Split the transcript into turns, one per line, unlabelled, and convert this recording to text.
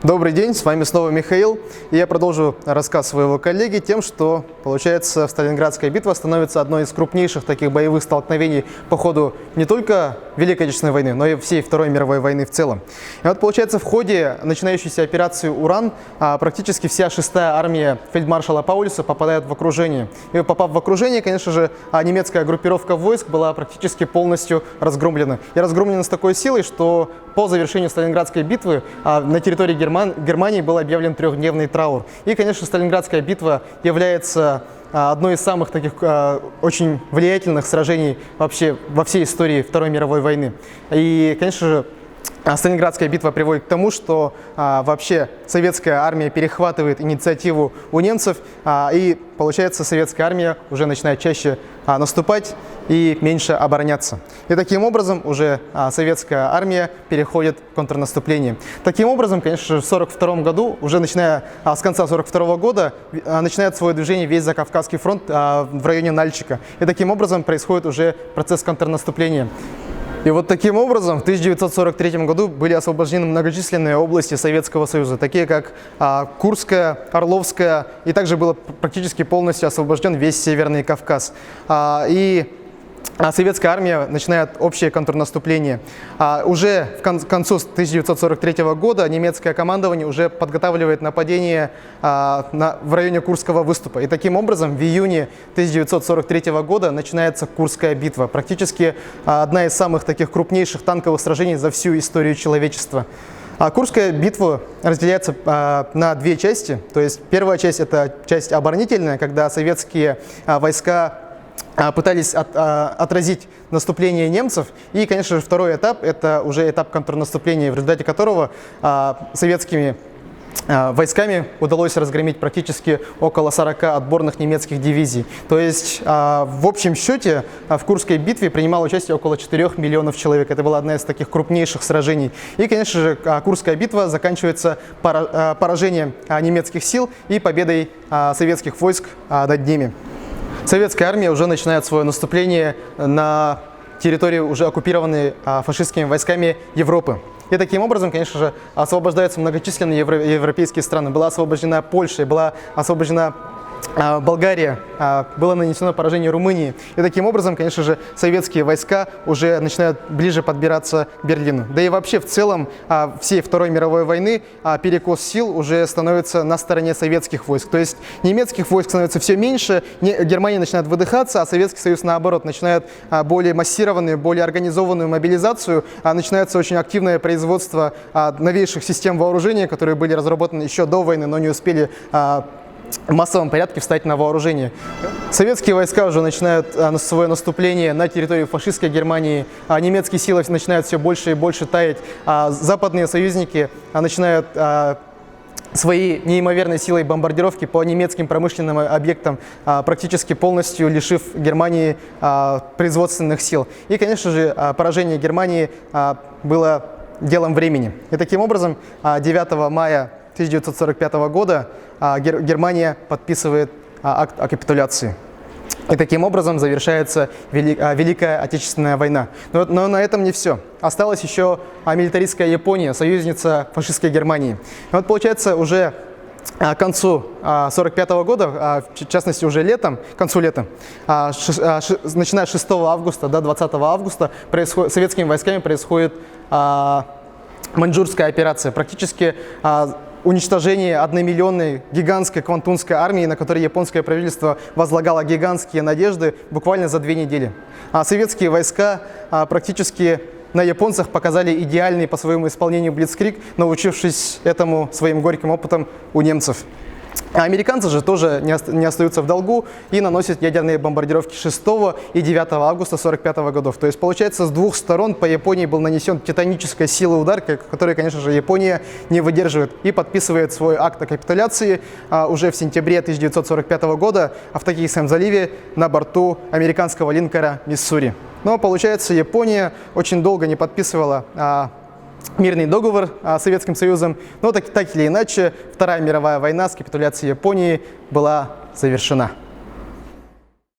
Добрый день, с вами снова Михаил. И я продолжу рассказ своего коллеги тем, что, получается, Сталинградская битва становится одной из крупнейших таких боевых столкновений по ходу не только Великой Отечественной войны, но и всей Второй мировой войны в целом. И вот, получается, в ходе начинающейся операции «Уран» практически вся 6-я армия фельдмаршала Паулюса попадает в окружение. И попав в окружение, конечно же, немецкая группировка войск была практически полностью разгромлена. И разгромлена с такой силой, что по завершению Сталинградской битвы на территории Германии был объявлен трехдневный траур. И, конечно, Сталинградская битва является одной из самых таких очень влиятельных сражений вообще во всей истории Второй мировой войны. И, конечно же, Сталинградская битва приводит к тому, что вообще советская армия перехватывает инициативу у немцев, и, получается, советская армия уже начинает чаще наступать и меньше обороняться. И таким образом уже советская армия переходит в контрнаступление. Таким образом, конечно же, в 1942 году, уже начиная с конца 1942 года, начинает свое движение весь Закавказский фронт в районе Нальчика. И таким образом происходит уже процесс контрнаступления. И вот таким образом в 1943 году были освобождены многочисленные области Советского Союза, такие как Курская, Орловская, и также был практически полностью освобожден весь Северный Кавказ. Советская армия начинает общее контрнаступление. Уже к концу 1943 года немецкое командование уже подготавливает нападение в районе Курского выступа. И таким образом в июне 1943 года начинается Курская битва. Практически одна из самых таких крупнейших танковых сражений за всю историю человечества. Курская битва разделяется на две части. То есть первая часть – это часть оборонительная, когда советские войска пытались отразить наступление немцев. И, конечно же, второй этап – это уже этап контрнаступления, в результате которого советскими войсками удалось разгромить практически около 40 отборных немецких дивизий. То есть, в общем счете, в Курской битве принимало участие около 4 миллионов человек. Это была одна из таких крупнейших сражений. И, конечно же, Курская битва заканчивается поражением немецких сил и победой советских войск над ними. Советская армия уже начинает свое наступление на территории, уже оккупированной фашистскими войсками Европы. И таким образом, конечно же, освобождаются многочисленные европейские страны. Была освобождена Польша, была освобождена Болгария, было нанесено поражение Румынии. И таким образом, конечно же, советские войска уже начинают ближе подбираться к Берлину. Да и вообще в целом всей Второй мировой войны перекос сил уже становится на стороне советских войск. То есть немецких войск становится все меньше, Германия начинает выдыхаться, а Советский Союз, наоборот, начинает более массированную, более организованную мобилизацию. Начинается очень активное производство новейших систем вооружения, которые были разработаны еще до войны, но не успели в массовом порядке встать на вооружение. Советские войска уже начинают свое наступление на территорию фашистской Германии, немецкие силы начинают все больше и больше таять, западные союзники начинают своей неимоверной силой бомбардировки по немецким промышленным объектам, практически полностью лишив Германии производственных сил. И, конечно же, поражение Германии было делом времени. И таким образом 9 мая 1945 года Германия подписывает акт о капитуляции. И таким образом завершается Великая Отечественная война. Но на этом не все. Осталась еще милитаристская Япония, союзница фашистской Германии. И вот, получается, уже к концу 1945 года, в частности уже летом, к концу лета, начиная с 6 августа до 20 августа, советскими войсками происходит Маньчжурская операция. Практически уничтожение одномиллионной гигантской квантунской армии, на которой японское правительство возлагало гигантские надежды буквально за 2 недели. Советские войска практически на японцах показали идеальный по своему исполнению блицкриг, научившись этому своим горьким опытом у немцев. Американцы же тоже не остаются в долгу и наносят ядерные бомбардировки 6 и 9 августа 1945 годов. То есть, получается, с двух сторон по Японии был нанесен титанической силой удар, который, конечно же, Япония не выдерживает и подписывает свой акт о капитуляции уже в сентябре 1945 года в Токийском заливе на борту американского линкора «Миссури». Но, получается, Япония очень долго не подписывала мирный договор с Советским Союзом, но так или иначе Вторая мировая война с капитуляцией Японии была завершена.